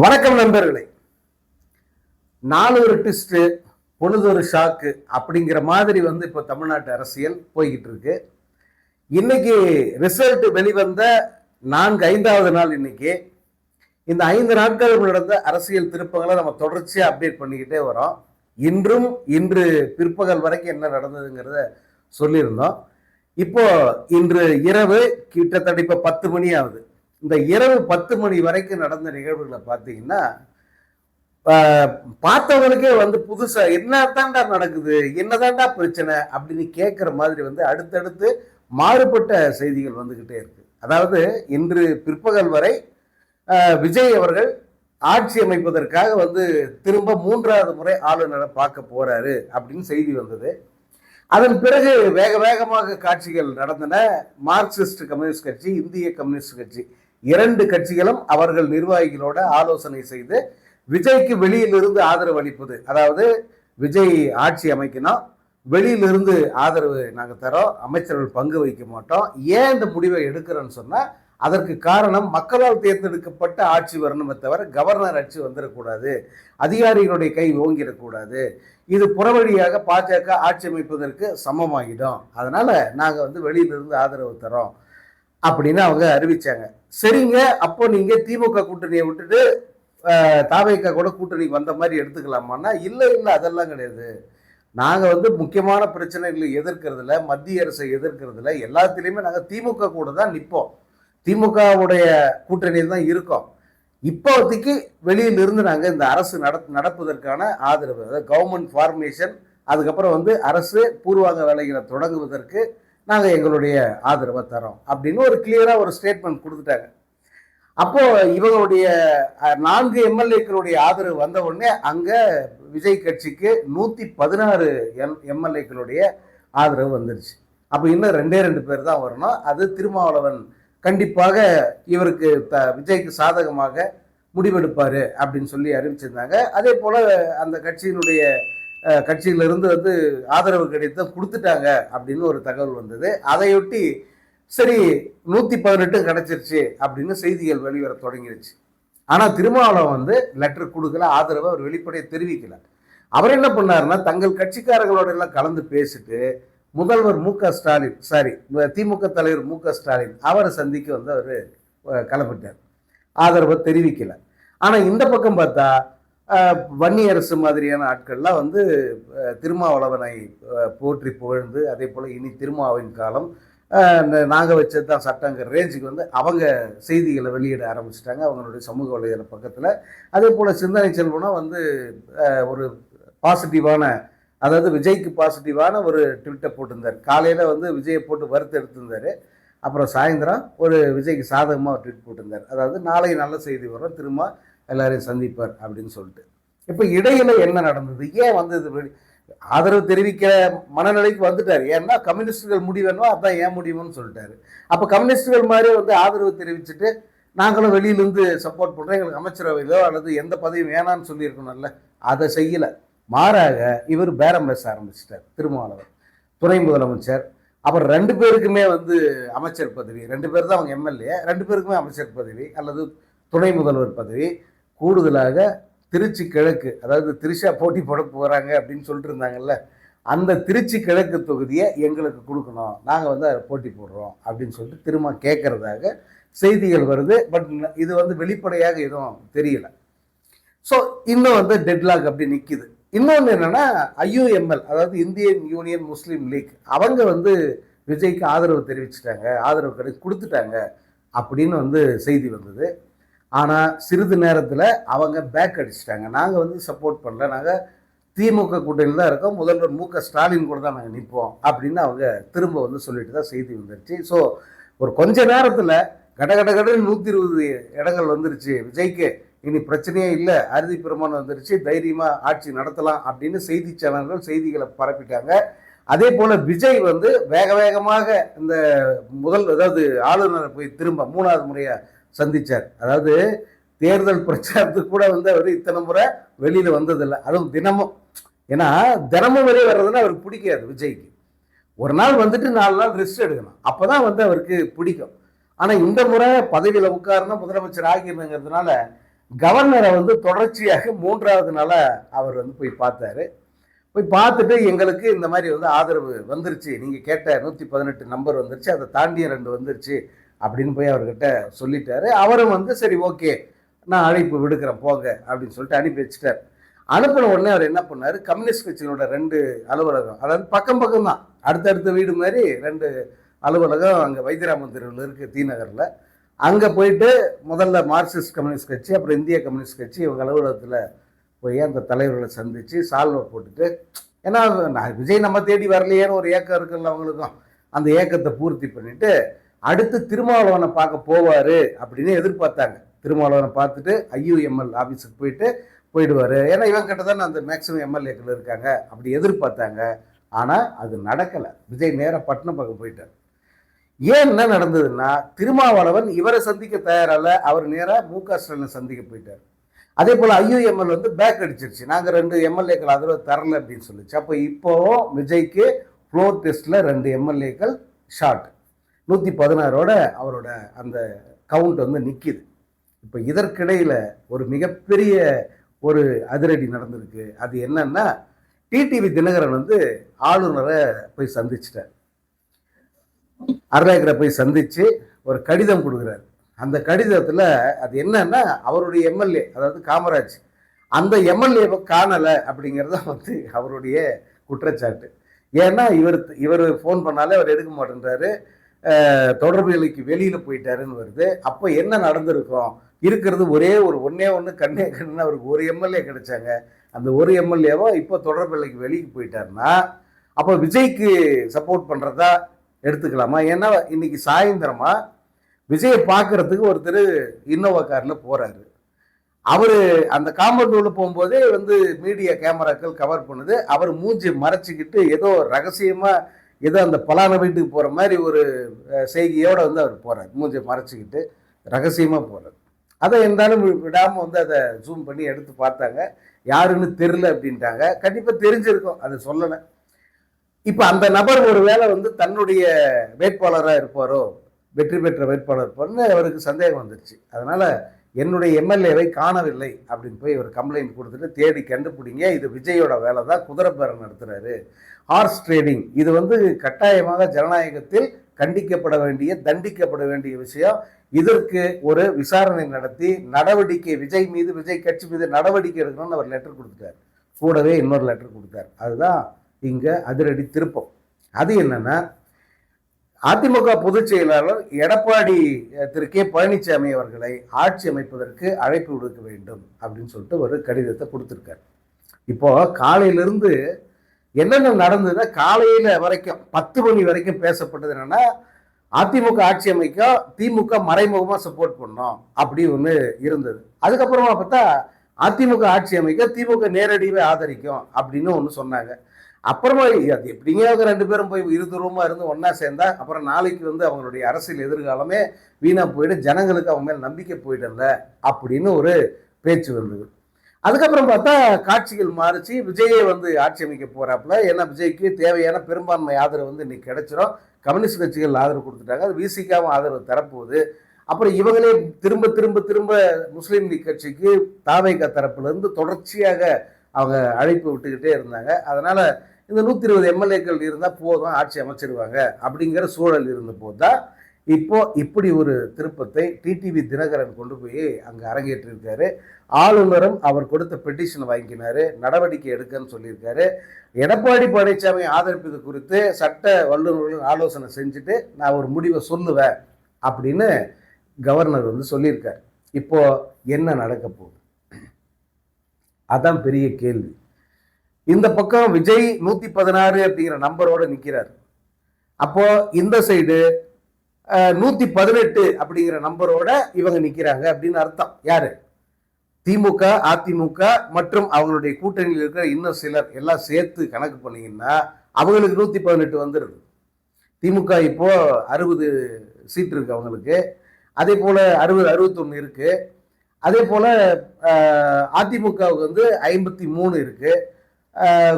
வணக்கம் நண்பர்களே. நாலு ஒரு ட்விஸ்ட், பொழுது ஒரு ஷாக்கு அப்படிங்கிற மாதிரி இப்போ தமிழ்நாட்டு அரசியல் போய்கிட்டு இருக்கு. இன்னைக்கு ரிசல்ட் வெளிவந்த 5வது நாள். இன்னைக்கு இந்த 5 நாட்கள் நடந்த அரசியல் திருப்பங்களை நம்ம தொடர்ச்சியா அப்டேட் பண்ணிக்கிட்டே வரோம். இன்று பிற்பகல் வரைக்கும் என்ன நடந்ததுங்கிறத சொல்லியிருந்தோம். இப்போ இன்று இரவு கிட்டத்தட்ட இப்போ 10 மணி ஆகுது. இந்த இரவு 10 மணி வரைக்கும் நடந்த நிகழ்வுகளை பார்த்தீங்கன்னா பார்த்தவங்களுக்கே புதுசா என்னதான்டா நடக்குது, என்னதான்டா பிரச்சனை அப்படின்னு கேட்கிற மாதிரி அடுத்தடுத்து மாறுபட்ட செய்திகள் வந்துகிட்டே இருக்கு. அதாவது இன்று பிற்பகல் வரை விஜய் அவர்கள் ஆட்சி அமைப்பதற்காக திரும்ப 3வது முறை ஆளுநரை பார்க்க போறாரு அப்படின்னு செய்தி வந்தது. அதன் பிறகு வேக வேகமாக காட்சிகள் நடந்தன. மார்க்சிஸ்ட் கம்யூனிஸ்ட் கட்சி, இந்திய கம்யூனிஸ்ட் கட்சி 2 கட்சிகளும் அவர்கள் நிர்வாகிகளோட ஆலோசனை செய்து விஜய்க்கு வெளியிலிருந்து ஆதரவு அளிப்பது, அதாவது விஜய் ஆட்சி அமைக்கணும், வெளியிலிருந்து ஆதரவு நாங்கள் தரோம், அமைச்சர்கள் பங்கு வைக்க மாட்டோம். ஏன் இந்த முடிவை எடுக்கிறோன்னு சொன்னால் அதற்கு காரணம் மக்களால் தேர்ந்தெடுக்கப்பட்ட ஆட்சி வரணுமே தவிர கவர்னர் ஆட்சி வந்துடக்கூடாது, அதிகாரிகளுடைய கை ஓங்கிடக்கூடாது, இது புறவழியாக பாஜக ஆட்சி அமைப்பதற்கு சமமாகிடும், அதனால நாங்கள் வெளியிலிருந்து ஆதரவு தரோம் அப்படின்னு அவங்க அறிவிச்சாங்க. சரிங்க, அப்போ நீங்க திமுக கூட்டணியை விட்டுட்டு தாவேகா கூட கூட்டணிக்கு வந்த மாதிரி எடுத்துக்கலாமான்னா இல்லை, அதெல்லாம் கிடையாது. நாங்கள் முக்கியமான பிரச்சனைகளை எதிர்க்கிறதுல, மத்திய அரசை எதிர்க்கிறதுல எல்லாத்திலையுமே நாங்கள் திமுக கூட தான் நிற்போம், திமுகவுடைய கூட்டணியில் தான் இருக்கோம். இப்போதைக்கு வெளியிலிருந்து நாங்கள் இந்த அரசு நடப்பதற்கான ஆதரவு, அதாவது கவர்மெண்ட் ஃபார்மேஷன், அதுக்கப்புறம் அரசு பூர்வாங்க வேலைகளை தொடங்குவதற்கு நாங்கள் எங்களுடைய ஆதரவை தரோம் அப்படின்னு ஒரு கிளியராக ஒரு ஸ்டேட்மெண்ட் கொடுத்துட்டாங்க. அப்போ இவங்களுடைய 4 எம்எல்ஏக்களுடைய ஆதரவு வந்த உடனே அங்க விஜய் கட்சிக்கு 116 எம்எல்ஏக்களுடைய ஆதரவு வந்துருச்சு. அப்போ இன்னும் 2 பேர் தான் வரணும். அது திருமாவளவன் கண்டிப்பாக இவருக்கு விஜய்க்கு சாதகமாக முடிவெடுப்பாரு அப்படின்னு சொல்லி அறிவிச்சிருந்தாங்க. அதே போல அந்த கட்சியிலிருந்து ஆதரவு கிடைத்த கொடுத்துட்டாங்க அப்படின்னு ஒரு தகவல் வந்தது. அதையொட்டி சரி 118 கிடைச்சிருச்சு அப்படின்னு செய்திகள் வெளிவர தொடங்கிருச்சு. ஆனால் திருமாவளவன் லெட்டர் கொடுக்கல, ஆதரவை அவர் வெளிப்படையை தெரிவிக்கல. அவர் என்ன பண்ணாருன்னா தங்கள் கட்சிக்காரர்களோட எல்லாம் கலந்து பேசிட்டு முதல்வர் திமுக தலைவர் மு.க. ஸ்டாலின் அவரை சந்திக்க அவர் கிளம்பிட்டார், ஆதரவை தெரிவிக்கல. ஆனால் இந்த பக்கம் பார்த்தா வன்னியரசு மாதிரியான ஆட்கள்லாம் திருமாவளவனை போற்றி புகழ்ந்து, அதே போல் இனி திருமாவின் காலம், நாங்கள் வச்சது தான் சட்டங்கிற ரேஞ்சுக்கு அவங்க செய்திகளை வெளியிட ஆரம்பிச்சிட்டாங்க அவங்களுடைய சமூக வலைதள பக்கத்தில். அதே போல் சிந்தனை செல்வனும் ஒரு பாசிட்டிவான, அதாவது விஜய்க்கு பாசிட்டிவான ஒரு ட்விட்டை போட்டிருந்தார். காலையில் விஜயை போட்டு வறுத்து எடுத்திருந்தார். அப்புறம் சாயந்தரம் ஒரு விஜய்க்கு சாதகமாக ஒரு ட்வீட் போட்டிருந்தார். அதாவது நாளை நல்ல செய்தி வரும், திரும்ப எல்லாரையும் சந்திப்பார் அப்படின்னு சொல்லிட்டு. இப்போ இடையில என்ன நடந்தது, ஏன் இது ஆதரவு தெரிவிக்கிற மனநிலைக்கு வந்துட்டார்? ஏன்னா கம்யூனிஸ்டுகள் முடிவேனோ அதான் ஏன் முடியும்னு சொல்லிட்டாரு. அப்போ கம்யூனிஸ்டுகள் மாதிரி ஆதரவு தெரிவிச்சுட்டு நாங்களும் வெளியிலேருந்து சப்போர்ட் பண்ணுறோம், எங்களுக்கு அமைச்சரவையிலோ அல்லது எந்த பதவியும் வேணான்னு சொல்லியிருக்கணும்ல, அதை செய்யலை. மாறாக இவர் பேரம் பேச ஆரம்பிச்சிட்டார். திருமாவளவன் துணை முதலமைச்சர், அப்புறம் 2 பேருக்குமே அமைச்சர் பதவி, 2 பேர் தான் அவங்க எம்எல்ஏ, 2 பேருக்குமே அமைச்சர் பதவி அல்லது துணை முதல்வர் பதவி. கூடுதலாக திருச்சி கிழக்கு, அதாவது திரிஷா போட்டி போட போகிறாங்க அப்படின்னு சொல்லிட்டு இருந்தாங்கல்ல, அந்த திருச்சி கிழக்கு தொகுதியை எங்களுக்கு கொடுக்கணும், நாங்கள் அதை போட்டி போடுறோம் அப்படின்னு சொல்லிட்டு திரும்ப கேட்கறதாக செய்திகள் வருது. பட் இது வெளிப்படையாக எதுவும் தெரியல. ஸோ இன்னும் டெட்லாக் அப்படி நிற்கிது. இன்னொன்று என்னன்னா, IUML, அதாவது இந்தியன் யூனியன் முஸ்லீம் லீக், அவங்க விஜய்க்கு ஆதரவு தெரிவிச்சிட்டாங்க, ஆதரவு கொடுத்துட்டாங்க அப்படின்னு செய்தி வந்தது. ஆனால் சிறிது நேரத்தில் அவங்க பேக் அடிச்சிட்டாங்க. நாங்கள் சப்போர்ட் பண்ணல, நாங்கள் திமுக கூட்டணியில் தான் இருக்கோம், முதல்வர் மு.க. ஸ்டாலின் கூட தான் நாங்கள் நிற்போம் அப்படின்னு அவங்க திரும்ப சொல்லிட்டு தான் செய்தி வந்துருச்சு. ஸோ ஒரு கொஞ்ச நேரத்தில் கடகடன்னு 120 இடங்கள் வந்துருச்சு விஜய்க்கு, இனி பிரச்சனையே இல்லை, அறுதி பிரமாணம் வந்துருச்சு, தைரியமாக ஆட்சி நடத்தலாம் அப்படின்னு செய்தி சேனல்கள் செய்திகளை பரப்பிட்டாங்க. அதே போல் விஜய் வேக வேகமாக இந்த அதாவது ஆளுநரை போய் திரும்ப 3வது முறையாக சந்திச்சார். அதாவது தேர்தல் பிரச்சாரத்துக்கு கூட அவர் இத்தனை முறை வெளியில் வந்ததில்லை, அதுவும் தினமும். ஏன்னா தினமும் வெளியே வர்றதுன்னா அவருக்கு பிடிக்காது விஜய்க்கு. ஒரு நாள் 4 நாள் ரெஸ்ட் எடுக்கணும், அப்போ தான் அவருக்கு பிடிக்கும். ஆனால் இந்த முறை பதவியில் உட்காருன்னா முதலமைச்சர் ஆகிருங்கிறதுனால கவர்னரை வந்து தொடர்ச்சியாக 3வது நாளா அவர் வந்து போய் பார்த்தாரு. போய் பார்த்துட்டு எங்களுக்கு இந்த மாதிரி வந்து ஆதரவு வந்துருச்சு, நீங்கள் கேட்ட 118 நம்பர் வந்துருச்சு, அதை தாண்டிய 2 வந்துருச்சு அப்படின்னு போய் அவர்கிட்ட சொல்லிட்டாரு. அவரும் வந்து சரி ஓகே நான் அழைப்பு விடுக்கிறேன் போங்க அப்படின்னு சொல்லிட்டு அனுப்பி வச்சுட்டார். அனுப்பின உடனே அவர் என்ன பண்ணார், கம்யூனிஸ்ட் கட்சியோட 2 அலுவலகம், அதாவது பக்கம் பக்கம் தான், அடுத்தடுத்த வீடு மாதிரி 2 அலுவலகம் அங்கே வைத்தியராமன் தெருவில் இருக்குது தி நகரில். அங்கே போயிட்டு முதல்ல மார்க்சிஸ்ட் கம்யூனிஸ்ட் கட்சி, அப்புறம் இந்திய கம்யூனிஸ்ட் கட்சி இவங்க அலுவலகத்தில் போய் அந்த தலைவர்களை சந்தித்து சால்வை போட்டுட்டு, ஏன்னா விஜய் நம்ம தேடி வரலையேன்னு ஒரு ஏக்கம் இருக்குல்ல அவங்களுக்கும், அந்த ஏக்கத்தை பூர்த்தி பண்ணிட்டு அடுத்து திருமாவளவனை பார்க்க போவார் அப்படின்னு எதிர்பார்த்தாங்க. திருமாவளவனை பார்த்துட்டு ஐயுஎம்எல் ஆஃபீஸுக்கு போயிடுவார், ஏன்னா இவன் கிட்ட தானே அந்த மேக்சிமம் எம்எல்ஏக்கள் இருக்காங்க, அப்படி எதிர்பார்த்தாங்க. ஆனால் அது நடக்கலை. விஜய் நேராக பட்டினம் பக்கம் போயிட்டார். ஏன் என்ன நடந்ததுன்னா, திருமாவளவன் இவரை சந்திக்க தயாரால, அவர் நேராக மு.க. ஸ்டாலினை சந்திக்க போயிட்டார். அதே போல் ஐயுஎம்எல் வந்து பேக் அடிச்சிருச்சு, நாங்கள் 2 எம்எல்ஏக்கள் ஆதரவு தரல அப்படின்னு சொல்லிச்சு. அப்போ இப்போ விஜய்க்கு ஃப்ளோர் டெஸ்ட்டில் 2 எம்எல்ஏக்கள் ஷார்ட், 116ஓட அவரோட அந்த கவுண்ட் வந்து நிற்கிது. இப்போ இதற்கிடையில் ஒரு மிகப்பெரிய ஒரு அதிரடி நடந்திருக்கு. அது என்னன்னா, டிடிவி தினகரன் வந்து ஆளுநரை போய் சந்திச்சிட்டார். அருணாச்சல போய் சந்திச்சு ஒரு கடிதம் கொடுக்குறாரு. அந்த கடிதத்தில் அது என்னன்னா, அவருடைய எம்எல்ஏ, அதாவது காமராஜ், அந்த எம்எல்ஏவை காணலை அப்படிங்கிறத வந்து அவருடைய குற்றச்சாட்டு. ஏன்னா இவர் ஃபோன் பண்ணாலே அவர் எடுக்க மாட்டேன்றாரு, தொடர்புகளுக்கு வெளியில் போயிட்டாருன்னு வருது. அப்போ என்ன நடந்திருக்கும், இருக்கிறது ஒன்னே ஒன்று கண்ணே கண்ணு, அவருக்கு ஒரு எம்எல்ஏ கிடைச்சாங்க, அந்த ஒரு எம்எல்ஏவோ இப்போ தொடர்புகளுக்கு வெளியே போயிட்டாருன்னா அப்போ விஜய்க்கு சப்போர்ட் பண்ணுறதா எடுத்துக்கலாமா? ஏன்னா இன்னைக்கு சாயந்தரமா விஜயை பார்க்கறதுக்கு ஒருத்தர் இன்னோவா காரில் போகிறாரு. அவர் அந்த காம்பவுண்ட் உள்ள போகும்போதே வந்து மீடியா கேமராக்கள் கவர் பண்ணுது. அவர் மூஞ்சி மறைச்சிக்கிட்டு ஏதோ ரகசியமாக ஏதோ அந்த பலான வீட்டுக்கு போகிற மாதிரி ஒரு செய்கையோடு வந்து அவர் போகிறார், மூஞ்சி மறைச்சிக்கிட்டு ரகசியமாக போகிறார். அதை இருந்தாலும் விடாமல் வந்து அதை ஜூம் பண்ணி எடுத்து பார்த்தாங்க, யாருன்னு தெரில அப்படின்ட்டாங்க. கண்டிப்பாக தெரிஞ்சிருக்கும், அது சொல்லலை. இப்போ அந்த நபர் ஒரு வேளை வந்து தன்னுடைய வேட்பாளராக இருப்பாரோ, வெற்றி பெற்ற வேட்பாளர் இருப்பார்னு அவருக்கு சந்தேகம் வந்துருச்சு. அதனால் என்னுடைய எம்எல்ஏவை காணவில்லை அப்படின்னு போய் ஒரு கம்ப்ளைண்ட் கொடுத்துட்டு தேடி கண்டுபிடிங்க, இது விஜயோட வேலை தான், குதிரை பேரம் நடத்துகிறாரு, ஹார்ஸ் ட்ரேடிங். இது வந்து கட்டாயமாக ஜனநாயகத்தில் கண்டிக்கப்பட வேண்டிய, தண்டிக்கப்பட வேண்டிய விஷயம். இதற்கு ஒரு விசாரணை நடத்தி நடவடிக்கை, விஜய் மீது, விஜய் கட்சி மீது நடவடிக்கை எடுக்கணும்னு அவர் லெட்டர் கொடுத்துட்டார். கூடவே இன்னொரு லெட்டர் கொடுத்தார். அதுதான் இங்கே அதிரடி திருப்பம். அது என்னன்னா, அதிமுக பொதுச் செயலாளர் எடப்பாடி திரு கே பழனிசாமி அவர்களை ஆட்சி அமைப்பதற்கு அழைப்பு விடுக்க வேண்டும் அப்படின்னு சொல்லிட்டு ஒரு கடிதத்தை கொடுத்துருக்காரு. இப்போ காலையிலிருந்து என்னென்ன நடந்ததுன்னா, காலையில் வரைக்கும் 10 மணி வரைக்கும் பேசப்பட்டது என்னன்னா, அதிமுக ஆட்சி அமைக்க திமுக மறைமுகமாக சப்போர்ட் பண்ணோம் அப்படி ஒன்று இருந்தது. அதுக்கப்புறமா பார்த்தா அதிமுக ஆட்சி அமைக்க திமுக நேரடியாக ஆதரிக்கும் அப்படின்னு ஒன்று சொன்னாங்க. அப்புறமா அது எப்படிங்க அவங்க 2 பேரும் போய் இருதூரமாக இருந்து ஒன்றா சேர்ந்தா அப்புறம் நாளைக்கு வந்து அவங்களுடைய அரசியல் எதிர்காலமே வீணாக போயிட்டு ஜனங்களுக்கு அவங்க மேல் நம்பிக்கை போயிடல அப்படின்னு ஒரு பேச்சு வந்தது. அதுக்கப்புறம் பார்த்தா காட்சிகள் மாறிச்சு, விஜயை வந்து ஆட்சி அமைக்க போகிறாப்புல. ஏன்னா விஜய்க்கு தேவையான பெரும்பான்மை ஆதரவு வந்து இன்னைக்கு கிடைச்சிடும். கம்யூனிஸ்ட் கட்சிகள் ஆதரவு கொடுத்துட்டாங்க, அது விசிகாவும் ஆதரவு தரப்போகுது. அப்புறம் இவங்களே திரும்ப திரும்ப திரும்ப முஸ்லீம் லீக் கட்சிக்கு தாவேகா தரப்புலேருந்து தொடர்ச்சியாக அவங்க அழைப்பு விட்டுக்கிட்டே இருந்தாங்க. அதனால் இந்த 120 எம்எல்ஏக்கள் இருந்தால் போதும், ஆட்சி அமைச்சிருவாங்க அப்படிங்கிற சூழல் இருந்த போது தான் இப்போ இப்படி ஒரு திருப்பத்தை டிடிவி தினகரன் கொண்டு போய் அங்கே அரங்கேற்றிருக்காரு. ஆளுநரும் அவர் கொடுத்த பெட்டிஷனை வாங்கினாரு, நடவடிக்கை எடுக்கன்னு சொல்லியிருக்காரு. எடப்பாடி பழனிசாமி ஆதரிப்பது குறித்து சட்ட வல்லுநர்களும் ஆலோசனை செஞ்சுட்டு நான் ஒரு முடிவை சொல்லுவேன் அப்படின்னு கவர்னர் வந்து சொல்லியிருக்காரு. இப்போ என்ன நடக்க போகுது, அதான் பெரிய கேள்வி. இந்த பக்கம் விஜய் 116 அப்படிங்கிற நம்பரோட நிற்கிறார். அப்போ இந்த சைடு 118 அப்படிங்கிற நம்பரோட இவங்க நிற்கிறாங்க அப்படின்னு அர்த்தம். யாரு? திமுக, அதிமுக மற்றும் அவங்களுடைய கூட்டணியில் இருக்கிற இன்னும் சிலர் எல்லாம் சேர்த்து கணக்கு பண்ணீங்கன்னா அவங்களுக்கு 118 வந்துடுது. திமுக இப்போ 60 சீட் இருக்கு அவங்களுக்கு, அதே போல 61 இருக்கு. அதே போல அதிமுகவுக்கு வந்து 53 இருக்கு.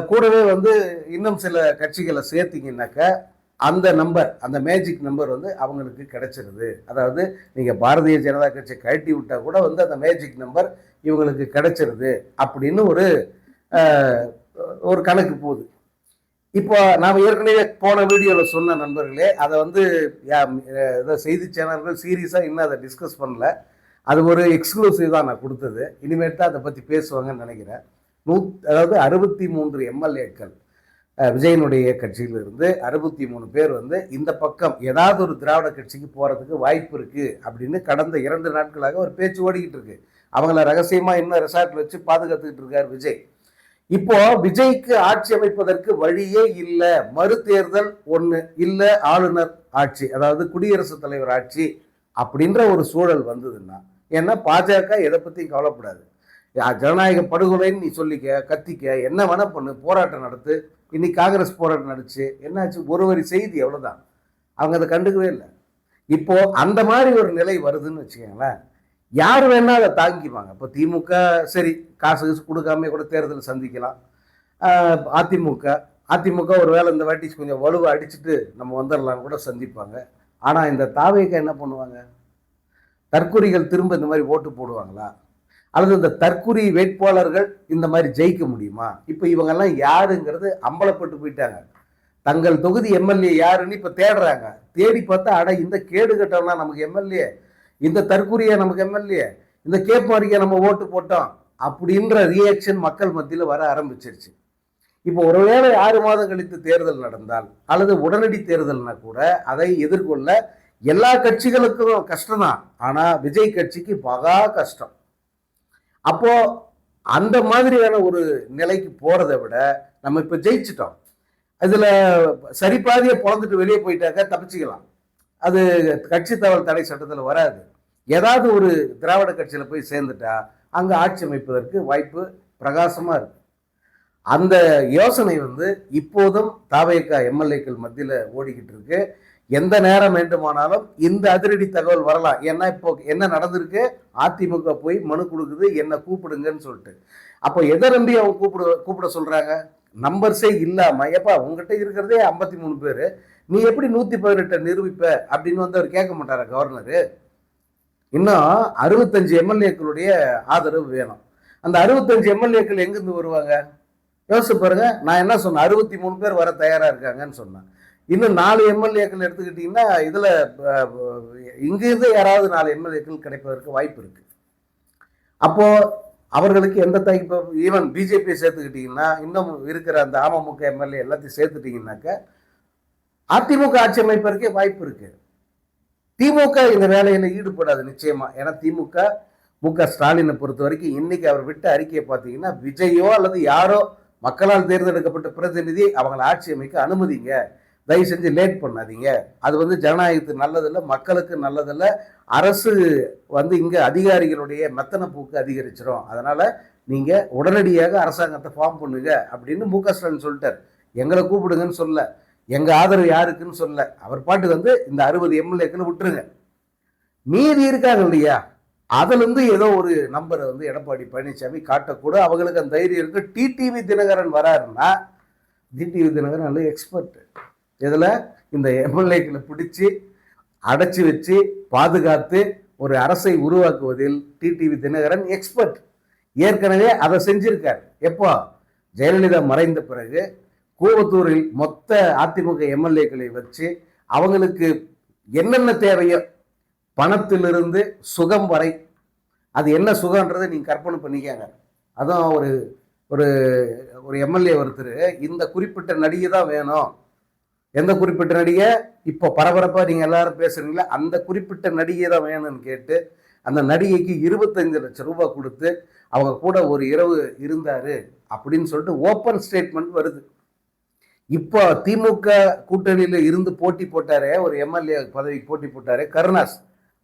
கூடவே வந்து இன்னும் சில கட்சிகளை சேர்த்திங்கன்னாக்க அந்த நம்பர், அந்த மேஜிக் நம்பர் வந்து அவங்களுக்கு கிடைச்சிருது. அதாவது நீங்கள் பாரதிய ஜனதா கட்சியை கழட்டி விட்டால் கூட வந்து அந்த மேஜிக் நம்பர் இவங்களுக்கு கிடைச்சிருது அப்படின்னு ஒரு கணக்கு போகுது. இப்போ நாம் ஏற்கனவே போன வீடியோவில் சொன்ன நண்பர்களே, அதை வந்து செய்தி சேனல்கள் சீரியஸாக இன்னும் அதை டிஸ்கஸ் பண்ணல. அது ஒரு எக்ஸ்க்ளூசிவ் தான் நான் கொடுத்தது. இனிமேல் தான் அதை பற்றி பேசுவாங்கன்னு நினைக்கிறேன். அதாவது 63 எம்எல்ஏக்கள் விஜயனுடைய கட்சியிலிருந்து 63 பேர் வந்து இந்த பக்கம் ஏதாவது ஒரு திராவிட கட்சிக்கு போகிறதுக்கு வாய்ப்பு இருக்குது அப்படின்னு கடந்த 2 நாட்களாக ஒரு பேச்சு ஓடிக்கிட்டு இருக்கு. அவங்கள ரகசியமாக இன்னும் ரெசார்ட்டில் வச்சு பாதுகாத்துக்கிட்டு இருக்கார் விஜய். இப்போ விஜய்க்கு ஆட்சி அமைப்பதற்கு வழியே இல்லை, மறு தேர்தல் ஒன்று இல்லை, ஆளுநர் ஆட்சி, அதாவது குடியரசுத் தலைவர் ஆட்சி அப்படின்ற ஒரு சூழல் வந்ததுன்னா, ஏன்னா பாஜக எதை பற்றியும் கவலைப்படாது. ஜனநாயக படுகொலைன்னு நீ சொல்லிக்க, கத்திக்க, என்ன வேணா பண்ணு, போராட்டம் நடத்து. இன்னைக்கு காங்கிரஸ் போராட்டம் நடந்துச்சு, என்னாச்சு? ஒரு வரி செய்தி, எவ்வளோதான். அவங்க அதை கண்டுக்கவே இல்லை. இப்போ அந்த மாதிரி ஒரு நிலை வருதுன்னு வச்சுக்கோங்களேன், யார் வேணா அதை தாங்கிப்பாங்க. இப்போ திமுக சரி காசு கொடுக்காம கூட தேர்தல் சந்திக்கலாம். அதிமுக ஒரு வேளை இந்த வாட்டி கொஞ்சம் வலுவை அடிச்சுட்டு நம்ம வந்துடலாம் கூட சந்திப்பாங்க. ஆனால் இந்த தாவேக என்ன பண்ணுவாங்க? தற்குறிகள் திரும்ப இந்த மாதிரி ஓட்டு போடுவாங்களா? அல்லது இந்த தற்குறி வேட்பாளர்கள் இந்த மாதிரி ஜெயிக்க முடியுமா? இப்போ இவங்கெல்லாம் யாருங்கிறது அம்பலப்பட்டு போயிட்டாங்க. தங்கள் தொகுதி எம்எல்ஏ யாருன்னு இப்போ தேடுறாங்க. தேடி பார்த்தா, அட இந்த கேடு கட்டம்னா நமக்கு எம்எல்ஏ, இந்த தற்குறியை நமக்கு எம்எல்ஏ, இந்த கேப்மாரிக்கை நம்ம ஓட்டு போட்டோம் அப்படின்ற ரியாக்ஷன் மக்கள் மத்தியில் வர ஆரம்பிச்சிருச்சு. இப்போ ஒருவேளை 6 மாதம் கழித்து தேர்தல் நடந்தால் அல்லது உடனடி தேர்தல்னா கூட அதை எதிர்கொள்ள எல்லா கட்சிகளுக்கும் கஷ்டம்தான். ஆனால் விஜய் கட்சிக்கு மகா கஷ்டம். அப்போ அந்த மாதிரியான ஒரு நிலைக்கு போறதை விட நம்ம இப்போ ஜெயிச்சிட்டோம், இதுல சரிபாதியை பொழந்துட்டு வெளியே போயிட்டாக்க தப்பிச்சுக்கலாம். அது கட்சி தகவல் தடை சட்டத்தில் வராது. ஏதாவது ஒரு திராவிட கட்சியில் போய் சேர்ந்துட்டா அங்கே ஆட்சி அமைப்பதற்கு வாய்ப்பு பிரகாசமாக இருக்கு. அந்த யோசனை வந்து இப்போதும் தாவேகா எம்எல்ஏக்கள் மத்தியில் ஓடிக்கிட்டு இருக்கு. எந்த நேரம் வேண்டுமானாலும் இந்த அதிரடி தகவல் வரலாம். ஏன்னா இப்போ என்ன நடந்திருக்கு, அதிமுக போய் மனு கொடுக்குது என்ன கூப்பிடுங்கன்னு சொல்லிட்டு. அப்போ எதை நம்பி அவங்க கூப்பிட சொல்றாங்க? நம்பர்ஸே இல்லாம, எப்பா உங்ககிட்ட இருக்கிறதே 53 பேர், நீ எப்படி 118 நிரூபிப்ப அப்படின்னு வந்து அவர் கேட்க மாட்டாரா கவர்னரு? இன்னும் 65 எம்எல்ஏக்களுடைய ஆதரவு வேணும். அந்த 65 எம்எல்ஏக்கள் எங்கிருந்து வருவாங்க யோசிச்சு பாருங்க. நான் என்ன சொன்னேன், 63 பேர் வர தயாரா இருக்காங்கன்னு சொன்னேன். இன்னும் 4 எம்எல்ஏக்கள் எடுத்துக்கிட்டீங்கன்னா இதுல இங்கிருந்து யாராவது 4 எம்எல்ஏக்கள் கிடைப்பதற்கு வாய்ப்பு இருக்கு. அப்போ அவர்களுக்கு எந்த இப்போ ஈவன் பிஜேபியை சேர்த்துக்கிட்டீங்கன்னா, இன்னும் இருக்கிற அந்த அமமுக எம்எல்ஏ எல்லாத்தையும் சேர்த்துட்டீங்கன்னாக்க அதிமுக ஆட்சி அமைப்பதற்கே வாய்ப்பு இருக்கு. திமுக இந்த வேலையில ஈடுபடாது நிச்சயமா. ஏன்னா திமுக மு.க. ஸ்டாலினை பொறுத்த வரைக்கும் இன்னைக்கு அவர் விட்ட அறிக்கையை பார்த்தீங்கன்னா, விஜயோ அல்லது யாரோ மக்களால் தேர்ந்தெடுக்கப்பட்ட பிரதிநிதி அவங்களை ஆட்சி அமைக்க அனுமதிங்க, தயவு செஞ்சு லேட் பண்ணாதீங்க, அது வந்து ஜனநாயகத்துக்கு நல்லதில்லை, மக்களுக்கு நல்லதில்லை, அரசு வந்து இங்கே அதிகாரிகளுடைய மெத்தன போக்கு அதிகரிச்சிடும், அதனால நீங்க உடனடியாக அரசாங்கத்தை ஃபார்ம் பண்ணுங்க அப்படின்னு மு.க. ஸ்டாலின் சொல்லிட்டார். எங்களை கூப்பிடுங்கன்னு சொல்ல, எங்க ஆதரவு யாருக்குன்னு சொல்ல, அவர் பாட்டு வந்து இந்த 60 எம்எல்ஏக்களை விட்டுருங்க, மீறி இருக்காங்க இல்லையா, அதுல இருந்து ஏதோ ஒரு நம்பரை வந்து எடப்பாடி பழனிசாமி காட்டக்கூட அவங்களுக்கு அந்த தைரியம் இருக்கு. டிடிவி தினகரன் வராருன்னா, டிடிவி தினகரன் நல்ல எக்ஸ்பர்ட். இதில் இந்த எம்எல்ஏக்களை பிடிச்சி அடைச்சி வச்சு பாதுகாத்து ஒரு அரசை உருவாக்குவதில் டிடிவி தினகரன் எக்ஸ்பர்ட். ஏற்கனவே அதை செஞ்சிருக்கார். எப்போ ஜெயலலிதா மறைந்த பிறகு கூவத்தூரில் மொத்த அதிமுக எம்எல்ஏக்களை வச்சு அவங்களுக்கு என்னென்ன தேவையோ பணத்திலிருந்து சுகம் வரை, அது என்ன சுகம்ன்றதை நீங்க கற்பனை பண்ணிக்காங்க. அதுவும் ஒரு ஒரு ஒரு எம்எல்ஏ ஒருத்தர் இந்த குறிப்பிட்ட நடிகை தான் வேணும், எந்த குறிப்பிட்ட நடிகை இப்போ பரபரப்பாக நீங்கள் எல்லாரும் பேசுறீங்களா அந்த குறிப்பிட்ட நடிகை தான் வேணும்னு கேட்டு அந்த நடிகைக்கு 25 லட்சம் ரூபாய் கொடுத்து அவங்க கூட ஒரு இரவு இருந்தாரு அப்படின்னு சொல்லிட்டு ஓப்பன் ஸ்டேட்மெண்ட் வருது. இப்போ திமுக கூட்டணியில் இருந்து போட்டி போட்டாரே, ஒரு எம்எல்ஏ பதவிக்கு போட்டி போட்டாரே கருணாஸ்,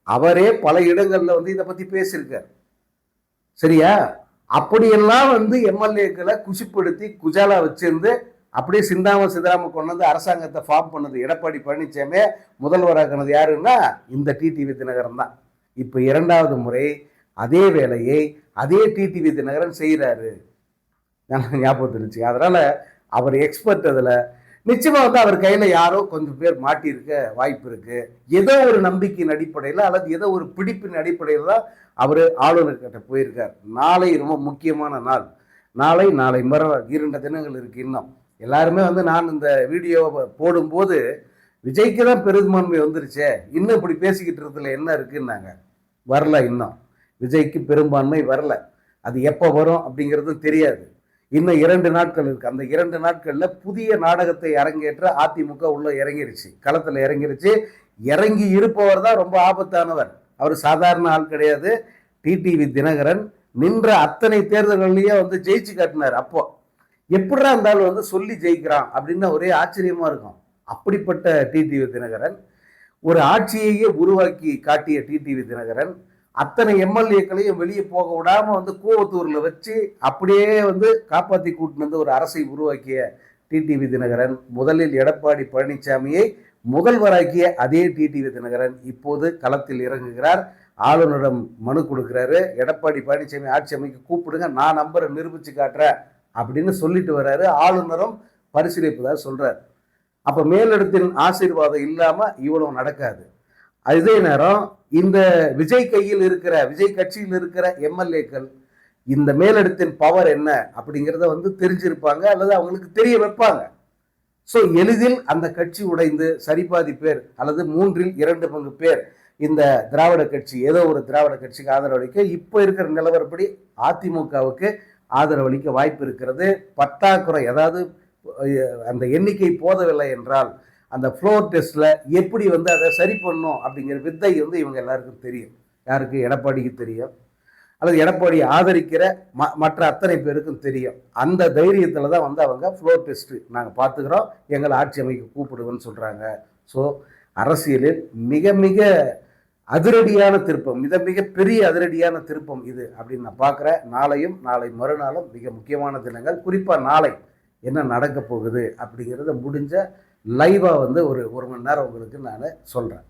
அவரே பல இடங்கள்ல வந்து இதை பத்தி பேசியிருக்கார். சரியா? அப்படியெல்லாம் வந்து எம்எல்ஏக்களை குஷிப்படுத்தி குஜாலா வச்சிருந்து அப்படியே சிந்தாம சிதறாம கொண்டு வந்து அரசாங்கத்தை ஃபார்ம் பண்ணது எடப்பாடி பழனிசாமி. முதல்வராகினது யாருன்னா இந்த டிடிவி தினகரன் தான். இப்போ 2வது முறை அதே வேலையை அதே டிடிவி தினகரன் செய்கிறாரு. ஞாபகம் இருந்துச்சு. அதனால அவர் எக்ஸ்பர்ட். அதில் நிச்சயமா வந்து அவர் கையில யாரோ கொஞ்சம் பேர் மாட்டியிருக்க வாய்ப்பு இருக்கு. ஏதோ ஒரு நம்பிக்கையின் அடிப்படையில் அல்லது ஏதோ ஒரு பிடிப்பின் அடிப்படையில் தான் அவர் ஆளுநர் கிட்ட போயிருக்கார். நாளை ரொம்ப முக்கியமான நாள். நாளை மறுநாள் 2 தினங்கள் இருக்கு இன்னும். எல்லாருமே வந்து நான் இந்த வீடியோவை போடும்போது விஜய்க்கு தான் பெரும்பான்மை வந்துருச்சே, இன்னும் இப்படி பேசிக்கிட்டு இருக்கிறதுல என்ன இருக்குன்னாங்க. வரல, இன்னும் விஜய்க்கு பெரும்பான்மை வரல. அது எப்போ வரும் அப்படிங்கிறதும் தெரியாது. இன்னும் 2 நாட்கள் இருக்கு. அந்த 2 நாட்கள்ல புதிய நாடகத்தை அரங்கேற்ற அதிமுக உள்ள இறங்கிருச்சு, களத்துல இறங்கிருச்சு. இறங்கி இருப்பவர் தான் ரொம்ப ஆபத்தானவர். அவர் சாதாரண ஆள் கிடையாது. டிடிவி தினகரன் நின்ற அத்தனை தேர்தல்கள்லயே வந்து ஜெயிச்சு காட்டினார். அப்போ எப்படிதான் இருந்தாலும் வந்து சொல்லி ஜெயிக்கிறான் அப்படின்னு ஒரே ஆச்சரியமா இருக்கும். அப்படிப்பட்ட டிடிவி தினகரன், ஒரு ஆட்சியையே உருவாக்கி காட்டிய டிடிவி தினகரன், அத்தனை எம்எல்ஏக்களையும் வெளியே போக விடாம வந்து கூவத்தூர்ல வச்சு அப்படியே வந்து காப்பாற்றி கூட்டிட்டு வந்து ஒரு அரசை உருவாக்கிய டிடிவி தினகரன், முதலில் எடப்பாடி பழனிசாமியை முதல்வராக்கிய அதே டிடிவி தினகரன் இப்போது களத்தில் இறங்குகிறார். ஆளுநரிடம் மனு கொடுக்கிறாரு. எடப்பாடி பழனிசாமி ஆட்சி அமைக்க கூப்பிடுங்க, நான் நம்பரை நிரூபிச்சு காட்டுறேன் அப்படின்னு சொல்லிட்டு வர்றாரு. ஆளுநரும் பரிசீலிப்பதாக சொல்றாரு. அப்ப மேலிடத்தின் ஆசீர்வாதம் இல்லாம இவ்வளவு நடக்காது. அதே நேரம் இந்த விஜய் கையில் இருக்கிற, விஜய் கட்சியில் இருக்கிற எம்எல்ஏக்கள் இந்த மேலிடத்தின் பவர் என்ன அப்படிங்கிறத வந்து தெரிஞ்சிருப்பாங்க அல்லது அவங்களுக்கு தெரிய வைப்பாங்க. ஸோ எளிதில் அந்த கட்சி உடைந்து சரிபாதி பேர் அல்லது 2/3 பங்கு பேர் இந்த திராவிட கட்சி, ஏதோ ஒரு திராவிட கட்சிக்கு ஆதரவளிக்க இப்போ இருக்கிற நிலவரப்படி அதிமுகவுக்கு ஆதரவளிக்க வாய்ப்பு இருக்கிறது. பற்றாக்குறை, அதாவது அந்த எண்ணிக்கை போதவில்லை என்றால் அந்த ஃப்ளோர் டெஸ்ட்ல எப்படி வந்து அதை சரி பண்ணும் அப்படிங்கிற வித்தை வந்து இவங்க எல்லாருக்கும் தெரியும். யாருக்கு? எடப்பாடிக்கு தெரியும், அல்லது எடப்பாடி ஆதரிக்கிற மற்ற அத்தனை பேருக்கும் தெரியும். அந்த தைரியத்தில் தான் வந்து அவங்க ஃப்ளோர் டெஸ்ட் நாங்கள் பார்த்துக்கிறோம், எங்களை ஆட்சி அமைக்க கூப்பிடுவோன்னு சொல்கிறாங்க. ஸோ அரசியலில் மிக மிக அதிரடியான திருப்பம், மிக பெரிய அதிரடியான திருப்பம் இது அப்படின்னு நான் பார்க்குறேன். நாளையும் நாளை மறுநாளும் மிக முக்கியமான தினங்கள். குறிப்பாக நாளை என்ன நடக்க போகுது அப்படிங்கிறத முடிஞ்ச லைவாக வந்து ஒரு 1 மணி நேரம் உங்களுக்கு நான் சொல்கிறேன்.